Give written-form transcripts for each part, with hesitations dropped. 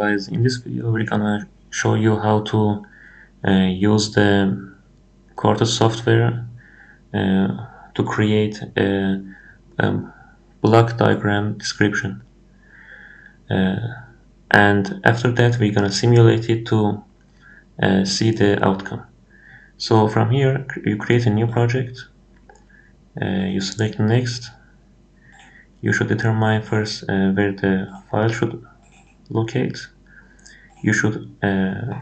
guys, in this video we're gonna show you how to use the Quartus software to create a block diagram description, and after that we're gonna simulate it to see the outcome. So from here you create a new project, you select next. You should determine first where the file should locate. You should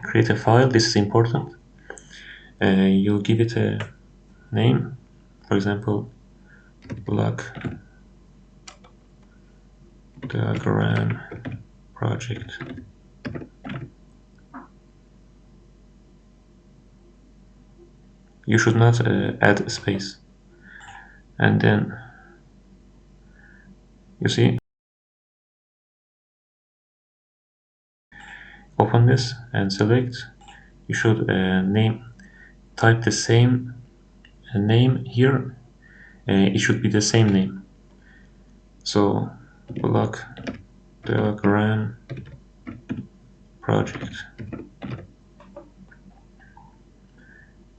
create a file. This is important. You give it a name, for example, block diagram project. You should not add a space. And then you see, open this and select. You should type the same name here. It should be the same name. So block diagram project.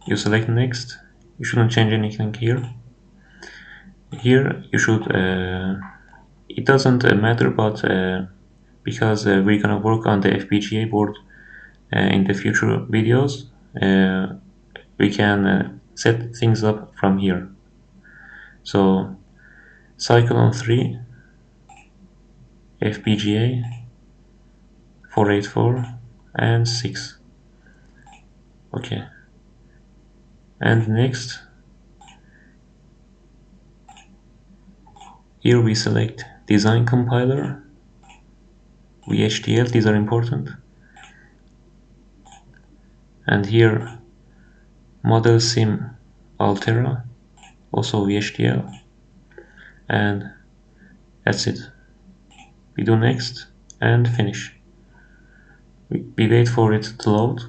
You select next. You shouldn't change anything here. Here you should it doesn't matter, but because we're gonna work on the FPGA board in the future videos, we can set things up from here. So cycle on 3 FPGA 484 and 6. Okay, and next here we select design compiler, VHDL, these are important, and here model sim altera, also VHDL, and that's it. We do next and finish. We wait for it to load.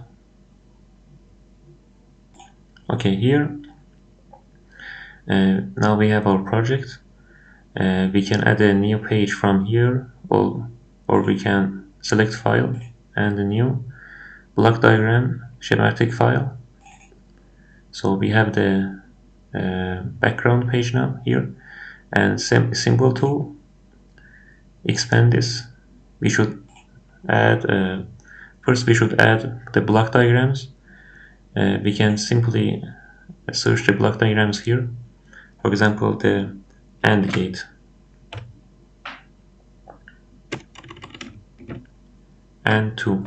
Okay, here now we have our project. We can add a new page from here, or we can select file and a new block diagram schematic file. So we have the background page now here, and symbol tool, expand this. We should add first we should add the block diagrams. We can simply search the block diagrams here, for example the AND gate, and 2.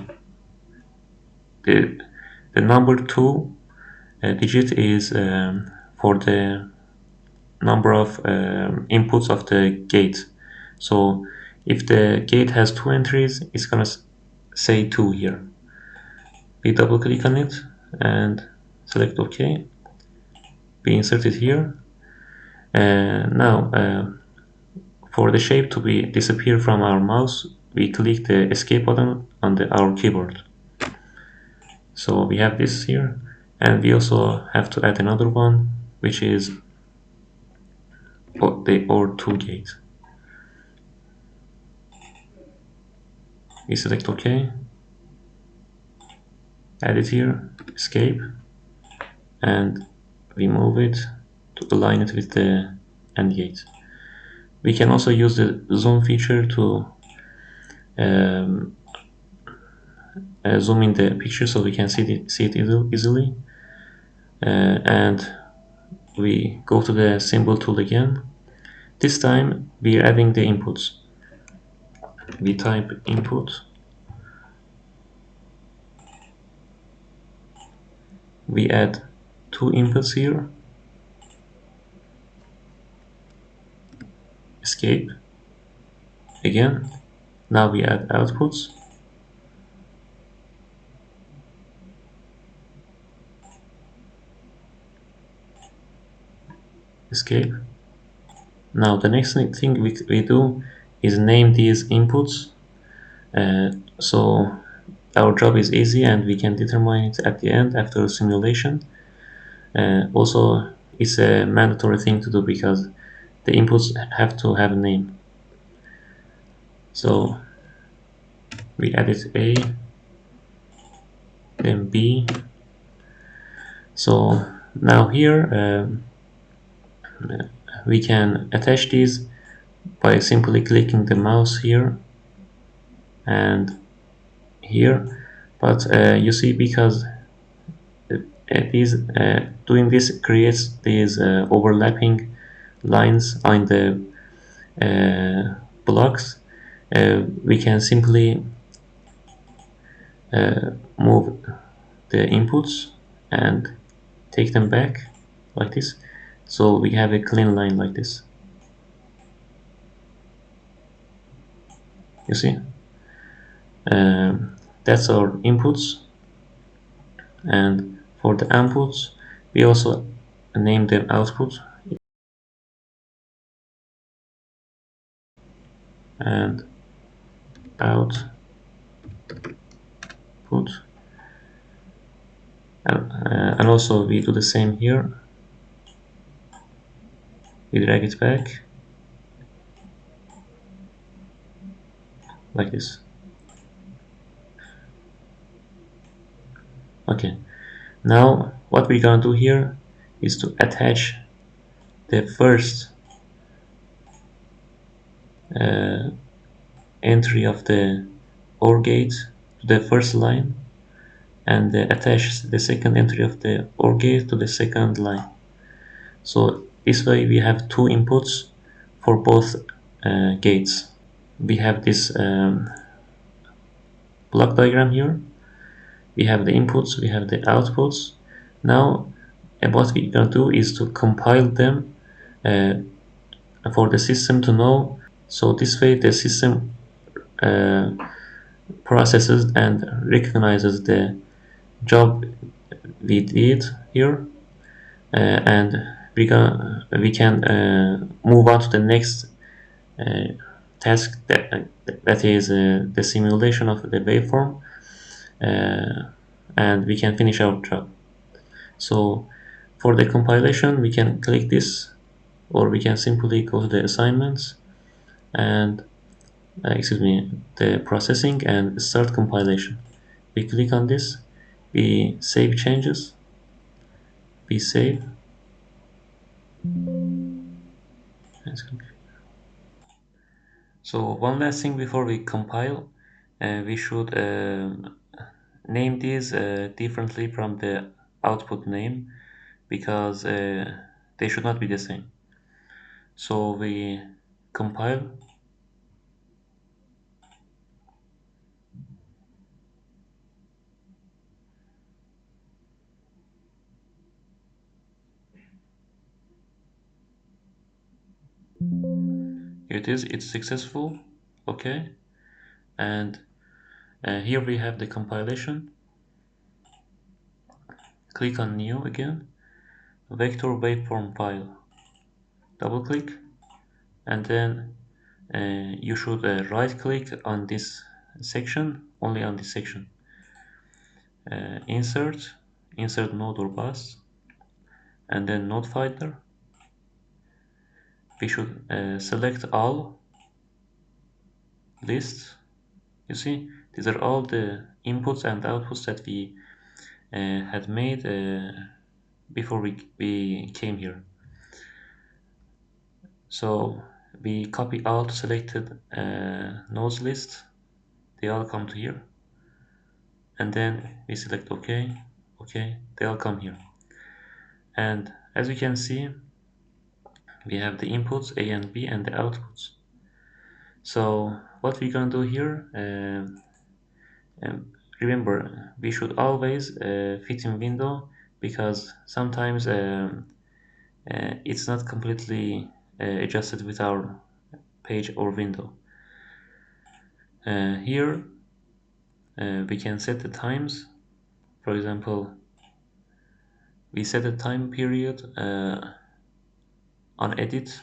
The number 2 digit is for the number of inputs of the gate. So if the gate has 2 entries, it's gonna say 2 here. We double click on it and select OK. We insert it here. Now for the shape to be disappear from our mouse, we click the escape button on our keyboard. So we have this here, and we also have to add another one, which is the OR2 gate. We select OK, add it here, escape, and we move it to align it with the AND gate. We can also use the zoom feature to zoom in the picture so we can see it easily. And we go to the symbol tool again. This time we are adding the inputs. We type input. We add 2 inputs here. Escape. Again. Now we add outputs. Escape. Now the next thing we do is name these inputs. So our job is easy and we can determine it at the end after simulation. Also, it's a mandatory thing to do because the inputs have to have a name. So we added A, then B. So now here we can attach these by simply clicking the mouse here and here, but you see, because doing this creates these overlapping lines on the blocks, we can simply move the inputs and take them back like this, so we have a clean line like this. You see, that's our inputs, and for the outputs we also name them output and output, and also we do the same here. We drag it back like this. Okay, now what we're gonna do here is to attach the first entry of the OR gate to the first line, and attach the second entry of the OR gate to the second line. So this way we have two inputs for both gates. We have this block diagram here. We have the inputs, we have the outputs. Now what we're gonna do is to compile them for the system to know. So this way the system processes and recognizes the job we did here, and we can move on to the next task, that is the simulation of the waveform, and we can finish our job. So for the compilation we can click this, or we can simply go to the assignments and the processing and start compilation. We click on this, we save changes, we save. So one last thing before we compile, we should name these differently from the output name, because they should not be the same. So we compile, it's successful. Okay, and here we have the compilation. Click on new again, vector waveform file, double click, and then you should right click on this section, only on this section, insert node or bus, and then node finder. We should select all lists. You see, these are all the inputs and outputs that we had made before we came here. So we copy all the selected nodes list, they all come to here, and then we select OK, they all come here. And as you can see, we have the inputs A and B and the outputs. So what we're gonna do here, remember, we should always fit in window, because sometimes it's not completely adjusted with our page or window. Here we can set the times. For example, we set a time period on edit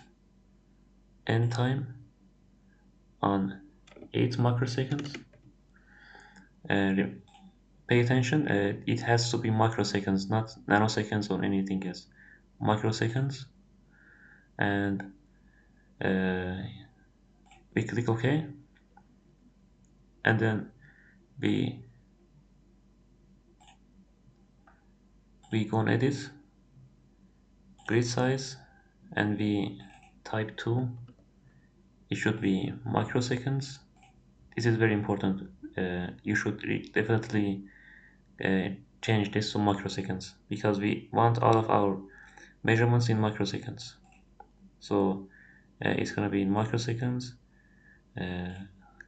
end time on 8 microseconds. Pay attention, it has to be microseconds, not nanoseconds or anything else. Microseconds, and we click OK, and then we go on edit, grid size, and we type 2. It should be microseconds. This is very important. You should definitely change this to microseconds because we want all of our measurements in microseconds. So it's gonna be in microseconds.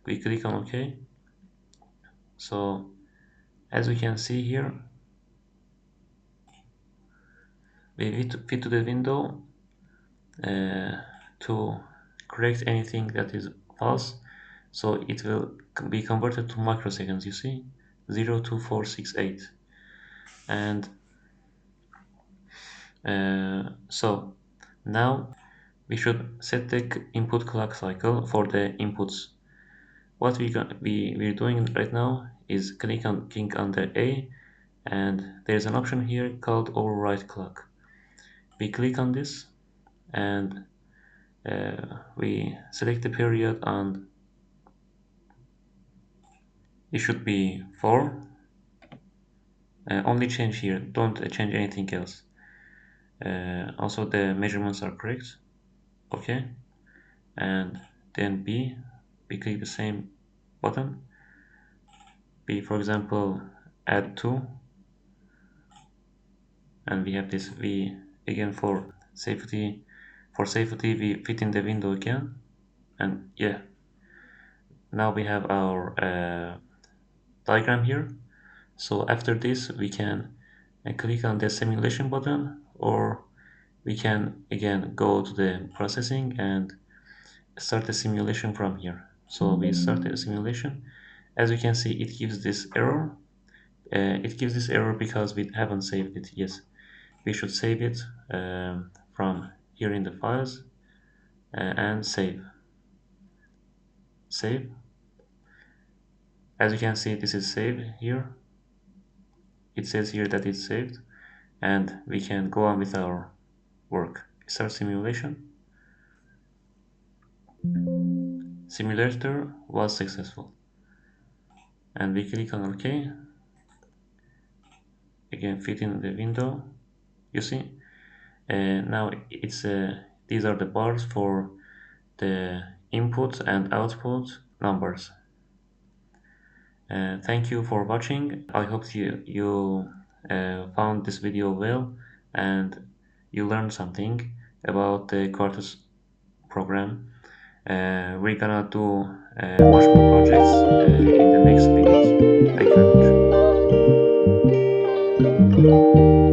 We click on OK. So as we can see here, we fit to the window to correct anything that is false. So it will be converted to microseconds, you see, 0.2468. And so now we should set the input clock cycle for the inputs. What we're doing right now is clicking on the A, and there's an option here called override clock. We click on this and we select the period, and it should be 4. Only change here, don't change anything else. Also the measurements are correct. Okay, and then B, we click the same button. B, for example, add 2, and we have this V again for safety. For safety, we fit in the window again, and yeah, now we have our diagram here. So after this, we can click on the simulation button, or we can again go to the processing and start the simulation from here. So we start the simulation. As you can see, it gives this error. It gives this error because we haven't saved it. Yes, we should save it from here in the files and save. Save. As you can see, this is saved here. It says here that it's saved, and we can go on with our work. Start simulation. Simulator was successful, and we click on OK. Again, fit in the window. You see, now it's these are the bars for the input and output numbers. Thank you for watching. I hope you found this video well and you learned something about the Quartus program. We're gonna do much more projects in the next videos. Thank you very much.